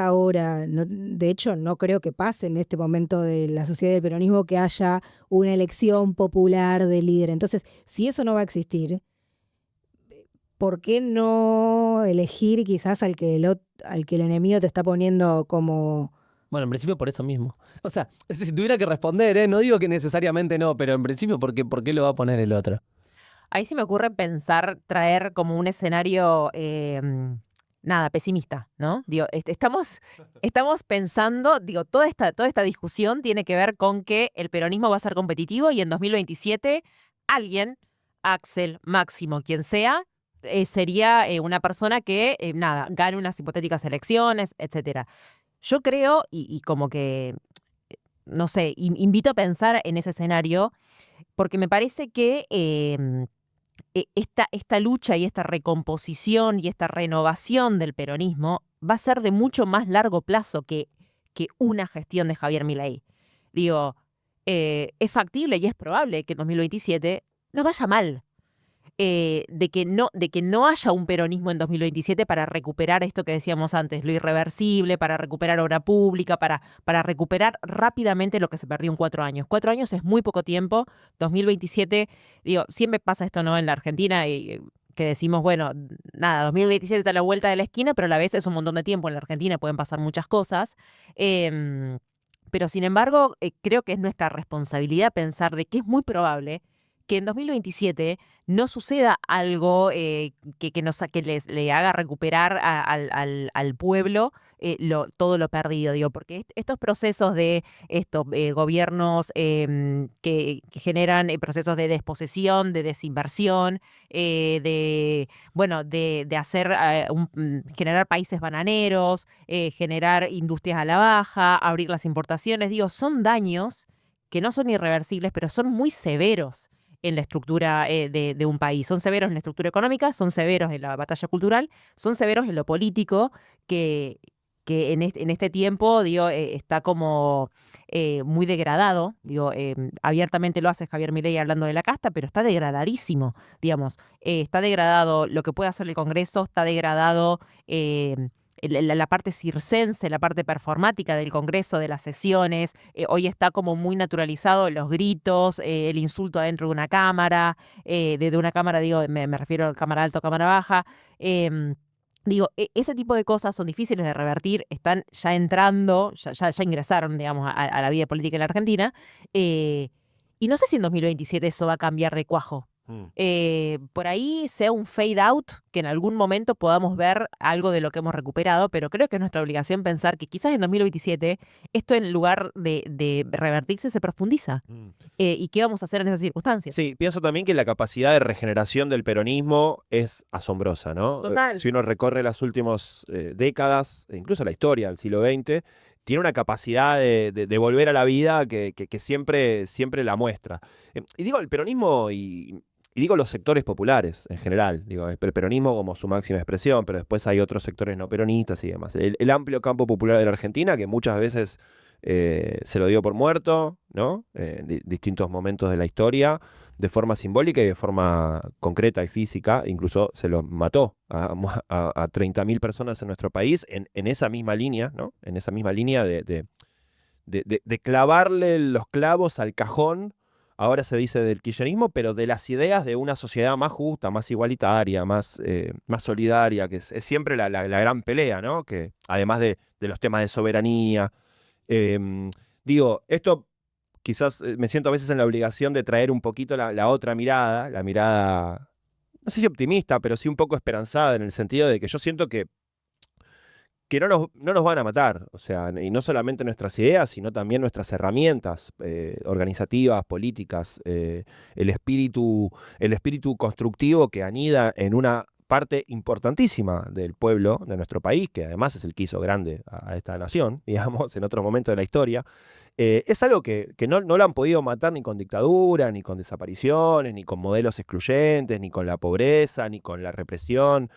ahora, de hecho no creo que pase en este momento de la sociedad del peronismo que haya una elección popular de líder. Entonces, si eso no va a existir, ¿por qué no elegir quizás al que el enemigo te está poniendo como... Bueno, en principio por eso mismo. O sea, si tuviera que responder, no digo que necesariamente no, pero en principio, ¿por qué lo va a poner el otro? Ahí se me ocurre traer como un escenario, pesimista, ¿no? Digo, estamos pensando, digo, toda esta discusión tiene que ver con que el peronismo va a ser competitivo y en 2027 alguien, Axel, Máximo, quien sea, sería una persona que, gane unas hipotéticas elecciones, etcétera. Yo creo, y como que, no sé, invito a pensar en ese escenario, porque me parece que esta lucha y esta recomposición y esta renovación del peronismo va a ser de mucho más largo plazo que una gestión de Javier Milei. Digo, es factible y es probable que en 2027 nos vaya mal. De que no haya un peronismo en 2027 para recuperar esto que decíamos antes, lo irreversible, para recuperar obra pública, para recuperar rápidamente lo que se perdió en 4 años. 4 años es muy poco tiempo. 2027, digo, siempre pasa esto, ¿no? En la Argentina, que decimos, bueno, 2027 está a la vuelta de la esquina, pero a la vez es un montón de tiempo. En la Argentina pueden pasar muchas cosas. Pero sin embargo, creo que es nuestra responsabilidad pensar de que es muy probable que en 2027 no suceda algo que le haga recuperar al pueblo todo lo perdido, digo, porque estos procesos de gobiernos que generan procesos de desposesión, de desinversión, de hacer generar países bananeros, generar industrias a la baja, abrir las importaciones, digo, son daños que no son irreversibles, pero son muy severos en la estructura de un país. Son severos en la estructura económica, son severos en la batalla cultural, son severos en lo político, que en este tiempo, digo, está como muy degradado. Digo, abiertamente lo hace Javier Milei hablando de la casta, pero está degradadísimo, digamos. Está degradado lo que puede hacer el Congreso, está degradado la parte circense, la parte performática del Congreso, de las sesiones. Hoy está como muy naturalizado los gritos, el insulto adentro de una cámara, de una cámara, digo, me refiero a cámara alta o cámara baja. Digo, ese tipo de cosas son difíciles de revertir, están ya entrando, ya ingresaron, digamos, a la vida política en la Argentina. Y no sé si en 2027 eso va a cambiar de cuajo. Por ahí sea un fade out, que en algún momento podamos ver algo de lo que hemos recuperado, pero creo que es nuestra obligación pensar que quizás en 2027 esto, en lugar de revertirse, se profundiza. ¿Y qué vamos a hacer en esas circunstancias? Sí, pienso también que la capacidad de regeneración del peronismo es asombrosa, ¿no? Total. Si uno recorre las últimas décadas, e incluso la historia del siglo XX, tiene una capacidad de volver a la vida que siempre la muestra. Y digo el peronismo y digo los sectores populares en general, digo el peronismo como su máxima expresión, pero después hay otros sectores no peronistas y demás. El amplio campo popular de la Argentina, que muchas veces se lo dio por muerto, ¿no? Distintos momentos de la historia, de forma simbólica y de forma concreta y física, incluso se lo mató a 30.000 personas en nuestro país en esa misma línea, ¿no? En esa misma línea de clavarle los clavos al cajón, ahora se dice del kirchnerismo, pero de las ideas de una sociedad más justa, más igualitaria, más solidaria, que es siempre la gran pelea, ¿no? Que además de los temas de soberanía. Digo, esto quizás me siento a veces en la obligación de traer un poquito la otra mirada, la mirada, no sé si optimista, pero sí un poco esperanzada, en el sentido de que yo siento que no nos van a matar, o sea, y no solamente nuestras ideas, sino también nuestras herramientas organizativas, políticas, el espíritu constructivo que anida en una parte importantísima del pueblo de nuestro país, que además es el que hizo grande a esta nación, digamos, en otro momento de la historia. Es algo que no lo han podido matar ni con dictadura, ni con desapariciones, ni con modelos excluyentes, ni con la pobreza, ni con la represión.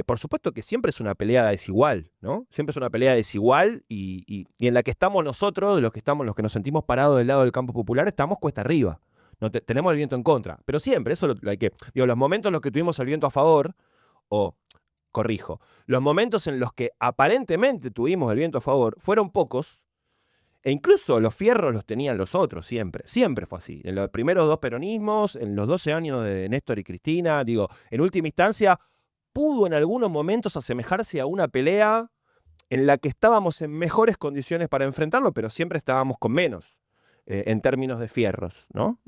Por supuesto que siempre es una pelea desigual, ¿no? Siempre es una pelea desigual y en la que estamos nosotros, los que nos sentimos parados del lado del campo popular, estamos cuesta arriba. No tenemos el viento en contra. Pero siempre, eso lo hay que. Digo, los momentos en los que tuvimos el viento a favor, o corrijo, los momentos en los que aparentemente tuvimos el viento a favor fueron pocos. E incluso los fierros los tenían los otros, siempre. Siempre fue así. En los primeros dos peronismos, en los 12 años de Néstor y Cristina, digo, en última instancia, pudo en algunos momentos asemejarse a una pelea en la que estábamos en mejores condiciones para enfrentarlo, pero siempre estábamos con menos, en términos de fierros, ¿no?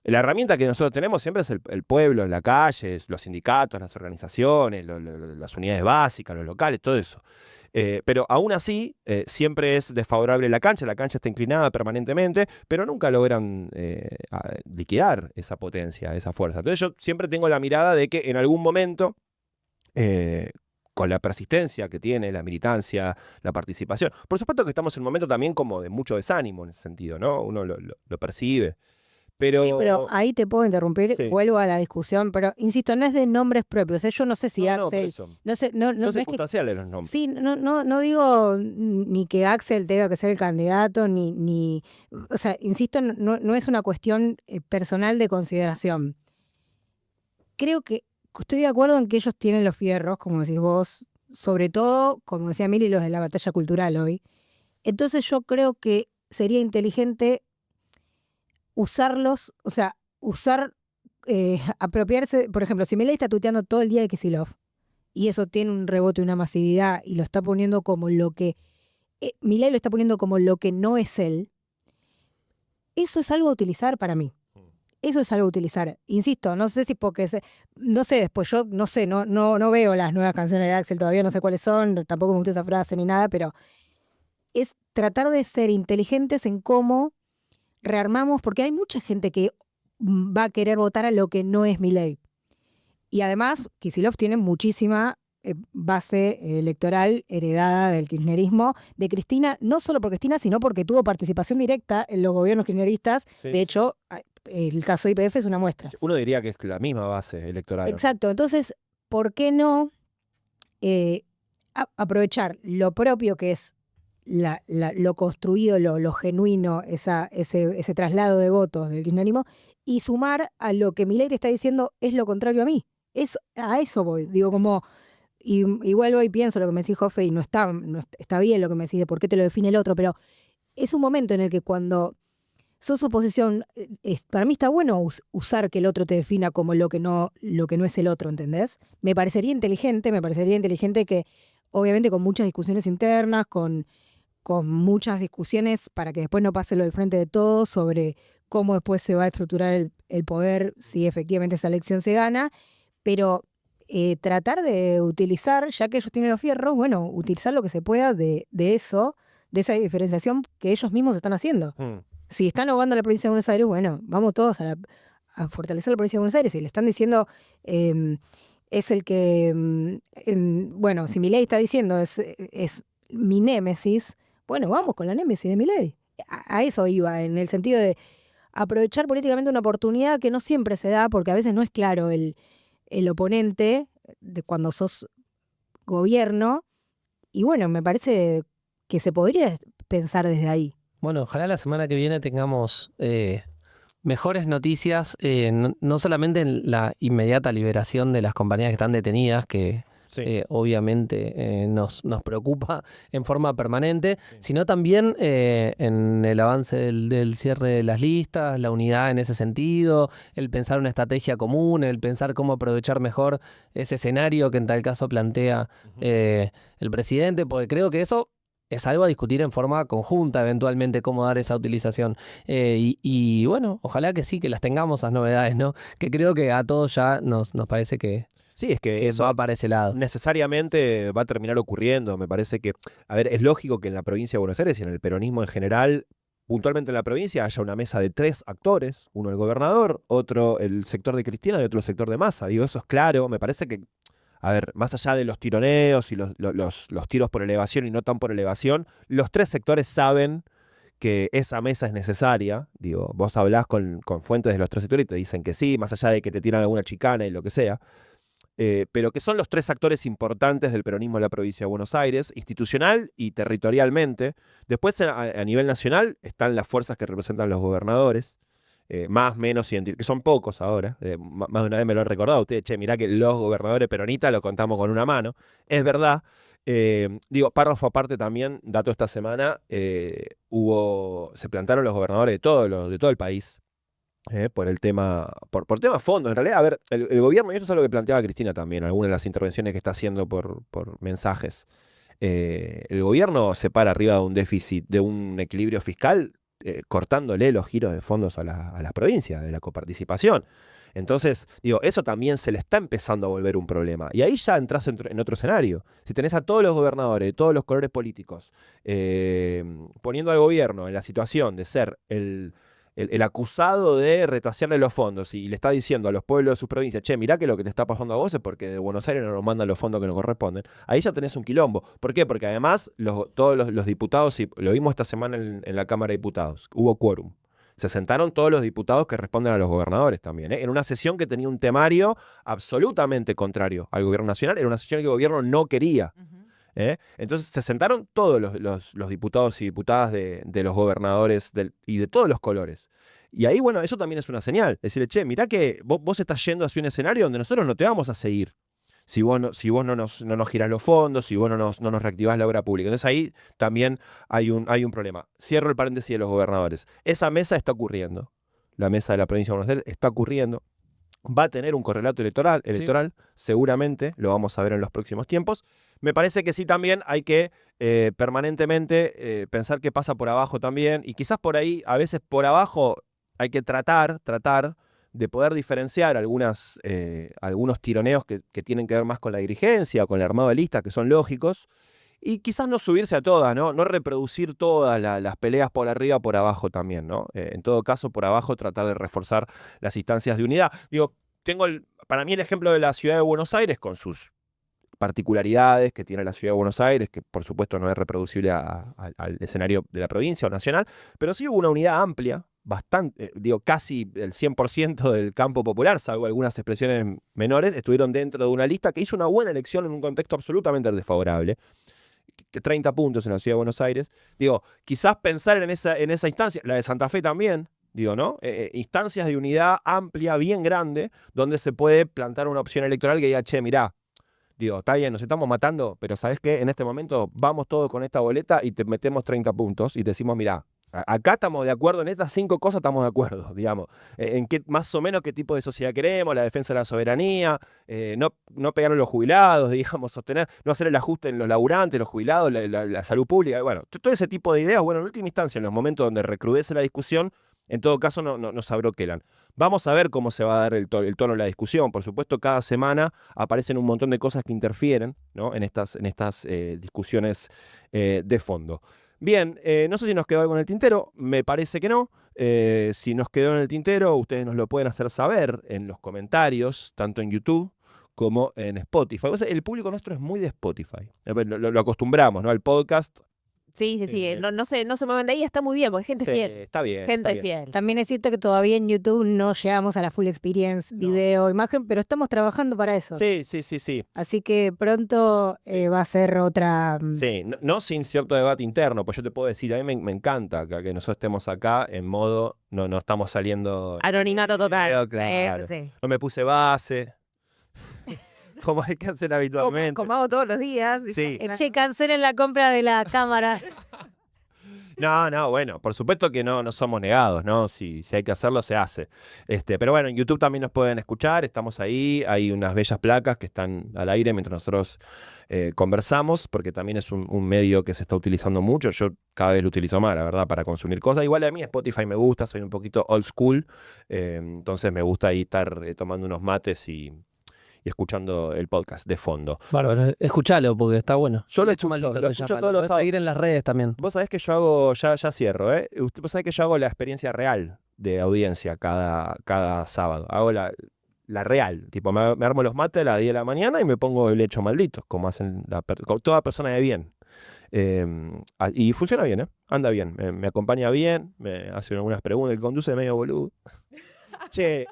La herramienta que nosotros tenemos siempre es el pueblo, la calle, los sindicatos, las organizaciones, las unidades básicas, los locales, todo eso. Pero aún así, siempre es desfavorable la cancha está inclinada permanentemente, pero nunca logran liquidar esa potencia, esa fuerza. Entonces yo siempre tengo la mirada de que en algún momento, con la persistencia que tiene la militancia, la participación, por supuesto que estamos en un momento también como de mucho desánimo en ese sentido, ¿no? Uno lo percibe. Pero, Sí, pero ahí te puedo interrumpir, sí. vuelvo a la discusión, pero insisto, no es de nombres propios. Yo no sé si No, por Axel, eso. no sé, no Son es que circunstanciales los nombres. sí, no digo ni que Axel tenga que ser el candidato, o sea, insisto, no es una cuestión personal de consideración. Creo que estoy de acuerdo en que ellos tienen los fierros, como decís vos, sobre todo, como decía Mili, los de la batalla cultural hoy. Entonces yo creo que sería inteligente usarlos, o sea, apropiarse, por ejemplo, si Milei está tuiteando todo el día de Kicillof, y eso tiene un rebote y una masividad, y lo está poniendo como lo que, Milei lo está poniendo como lo que no es él, eso es algo a utilizar para mí. Eso es algo a utilizar. Insisto, no sé si porque, no sé, después yo, no sé, no veo las nuevas canciones de Axel, todavía no sé cuáles son, tampoco me gusta esa frase ni nada, pero es tratar de ser inteligentes en cómo rearmamos, porque hay mucha gente que va a querer votar a lo que no es Milei. Y además, Kicillof tiene muchísima base electoral heredada del kirchnerismo, de Cristina, no solo por Cristina, sino porque tuvo participación directa en los gobiernos kirchneristas. Sí. De hecho, el caso YPF es una muestra. Uno diría que es la misma base electoral. Exacto. Entonces, ¿por qué no aprovechar lo propio que es lo construido, lo genuino, ese traslado de votos del kirchnerismo, y sumar a lo que Milei te está diciendo es lo contrario a mí? A eso voy. Digo, como, y vuelvo y pienso lo que me decís, Jofe, y no está bien lo que me decís de por qué te lo define el otro, pero es un momento en el que cuando sos oposición, para mí está bueno usar que el otro te defina como lo que no es el otro, ¿entendés? Me parecería inteligente que, obviamente con muchas discusiones internas, con muchas discusiones para que después no pase lo del frente de todos sobre cómo después se va a estructurar el poder si efectivamente esa elección se gana, pero tratar de utilizar, ya que ellos tienen los fierros, bueno, utilizar lo que se pueda de eso, de esa diferenciación que ellos mismos están haciendo. Si están ahogando a la provincia de Buenos Aires, bueno, vamos todos a fortalecer la provincia de Buenos Aires. Si le están diciendo, es el que, bueno, si Milei está diciendo es mi némesis, bueno, vamos con la némesis de Milei. A eso iba, en el sentido de aprovechar políticamente una oportunidad que no siempre se da, porque a veces no es claro el oponente de cuando sos gobierno. Y bueno, me parece que se podría pensar desde ahí. Bueno, ojalá la semana que viene tengamos mejores noticias, no solamente en la inmediata liberación de las compañías que están detenidas, que obviamente nos preocupa en forma permanente, sino también en el avance del cierre de las listas, la unidad en ese sentido, el pensar una estrategia común, el pensar cómo aprovechar mejor ese escenario que en tal caso plantea el presidente, porque creo que eso es algo a discutir en forma conjunta, eventualmente, cómo dar esa utilización. Y bueno, ojalá que sí, que las tengamos esas novedades, ¿no? Que creo que a todos ya nos parece que sí, es que eso va para ese lado. Necesariamente va a terminar ocurriendo. Me parece que, a ver, es lógico que en la provincia de Buenos Aires y en el peronismo en general, puntualmente en la provincia, haya una mesa de 3 actores, uno el gobernador, otro el sector de Cristina y otro el sector de Massa. Digo, eso es claro, me parece que, a ver, más allá de los tironeos y los tiros por elevación y no tan por elevación, los 3 sectores saben que esa mesa es necesaria. Digo, vos hablás con fuentes de los 3 sectores y te dicen que sí, más allá de que te tiran alguna chicana y lo que sea. Pero que son los 3 actores importantes del peronismo de la provincia de Buenos Aires, institucional y territorialmente. Después, a nivel nacional, están las fuerzas que representan los gobernadores, más, menos, que son pocos ahora. Más de una vez me lo han recordado ustedes, che, mirá que los gobernadores peronistas los contamos con una mano. Es verdad. Digo, párrafo aparte también, dato esta semana, se plantaron los gobernadores de todo el país. Por el tema, por tema fondo. En realidad, a ver, el gobierno, y esto es algo que planteaba Cristina también, algunas de las intervenciones que está haciendo por mensajes. El gobierno se para arriba de un déficit, de un equilibrio fiscal, cortándole los giros de fondos a las provincias, de la coparticipación. Entonces, digo, eso también se le está empezando a volver un problema. Y ahí ya entras en otro escenario. Si tenés a todos los gobernadores, de todos los colores políticos, poniendo al gobierno en la situación de ser el acusado de retasearle los fondos y le está diciendo a los pueblos de sus provincias, che, mirá que lo que te está pasando a vos es porque de Buenos Aires no nos mandan los fondos que nos corresponden, ahí ya tenés un quilombo. ¿Por qué? Porque además todos los diputados, y lo vimos esta semana en la Cámara de Diputados, hubo quórum. Se sentaron todos los diputados que responden a los gobernadores también, en una sesión que tenía un temario absolutamente contrario al gobierno nacional, era una sesión que el gobierno no quería. Entonces se sentaron todos los diputados y diputadas de los gobernadores y de todos los colores. Y ahí, bueno, eso también es una señal. Decirle, che, mirá que vos estás yendo hacia un escenario donde nosotros no te vamos a seguir. Si vos no nos girás los fondos, si vos no nos reactivás la obra pública. Entonces ahí también hay un problema. Cierro el paréntesis de los gobernadores. Esa mesa está ocurriendo. La mesa de la provincia de Buenos Aires está ocurriendo. Va a tener un correlato electoral, seguramente, lo vamos a ver en los próximos tiempos. Me parece que sí también hay que permanentemente pensar qué pasa por abajo también, y quizás por ahí, a veces por abajo, hay que tratar de poder diferenciar algunos tironeos que tienen que ver más con la dirigencia o con el armado de listas, que son lógicos, y quizás no subirse a todas, no reproducir todas las peleas por arriba, por abajo también, ¿no? En todo caso, por abajo tratar de reforzar las instancias de unidad. Digo, para mí el ejemplo de la ciudad de Buenos Aires, con sus particularidades que tiene la ciudad de Buenos Aires, que por supuesto no es reproducible al escenario de la provincia o nacional, pero sí hubo una unidad amplia, bastante, casi el 100% del campo popular, salvo algunas expresiones menores, estuvieron dentro de una lista que hizo una buena elección en un contexto absolutamente desfavorable. 30 puntos en la ciudad de Buenos Aires. Digo, quizás pensar en esa instancia, la de Santa Fe también, digo, ¿no? Instancias de unidad amplia, bien grande, donde se puede plantar una opción electoral que diga, che, mirá, digo, está bien, nos estamos matando, pero ¿sabés qué? En este momento vamos todos con esta boleta y te metemos 30 puntos y te decimos, mirá, Acá estamos de acuerdo, en estas 5 cosas estamos de acuerdo, digamos. En qué, más o menos qué tipo de sociedad queremos, la defensa de la soberanía, no pegar a los jubilados, digamos, sostener, no hacer el ajuste en los laburantes, los jubilados, la salud pública, bueno, todo ese tipo de ideas, bueno, en última instancia, en los momentos donde recrudece la discusión, en todo caso nos abroquelan. Vamos a ver cómo se va a dar el tono de la discusión. Por supuesto, cada semana aparecen un montón de cosas que interfieren, ¿no? en estas discusiones de fondo. Bien, no sé si nos quedó algo en el tintero, me parece que no. Si nos quedó en el tintero, ustedes nos lo pueden hacer saber en los comentarios, tanto en YouTube como en Spotify. O sea, el público nuestro es muy de Spotify. Lo acostumbramos, ¿no? Al podcast. Sí, no se mueven de ahí, está muy bien, porque gente Sí, fiel. está bien. Gente está bien. fiel. También es cierto que todavía en YouTube no llegamos a la full experience, video, imagen, pero estamos trabajando para eso. Sí. Así que pronto va a ser otra... Sí, no sin cierto debate interno, pues yo te puedo decir, a mí me encanta que nosotros estemos acá en modo, no estamos saliendo... Anonimato total. Claro. Sí. No me puse base, como hay que hacer habitualmente. Como hago todos los días. Sí. Che, cancelen la compra de la cámara. No, bueno, por supuesto que no somos negados, ¿no? Si hay que hacerlo, se hace. Pero bueno, en YouTube también nos pueden escuchar, estamos ahí, hay unas bellas placas que están al aire mientras nosotros conversamos, porque también es un medio que se está utilizando mucho. Yo cada vez lo utilizo más, la verdad, para consumir cosas. Igual a mí Spotify me gusta, soy un poquito old school, entonces me gusta ahí estar tomando unos mates y escuchando el podcast de fondo. Bárbaro, escuchalo porque está bueno. Yo lo Mucho escucho, maldito lo que escucho ya todos los podés sábados. seguir en las redes también. Vos sabés que yo hago, ya cierro, vos sabés que yo hago la experiencia real de audiencia cada sábado. Hago la real, tipo me armo los mates a las 10 de la mañana y me pongo el hecho maldito, como hacen toda persona de bien. Y funciona bien, anda bien, me acompaña bien, me hace algunas preguntas, el conduce medio boludo. Che,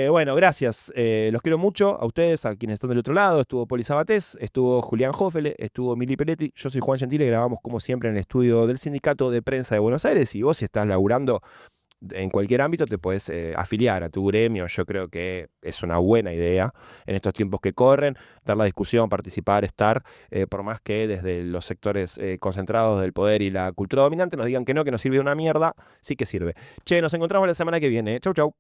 bueno, gracias. Los quiero mucho a ustedes, a quienes están del otro lado. Estuvo Poli Sabatés, estuvo Julián Hoffele, estuvo Mili Peletti. Yo soy Juan Gentile, grabamos como siempre en el estudio del Sindicato de Prensa de Buenos Aires. Y vos, si estás laburando en cualquier ámbito, te puedes afiliar a tu gremio. Yo creo que es una buena idea en estos tiempos que corren, dar la discusión, participar, estar, por más que desde los sectores concentrados del poder y la cultura dominante nos digan que no sirve de una mierda, sí que sirve. Che, nos encontramos la semana que viene. Chau, chau.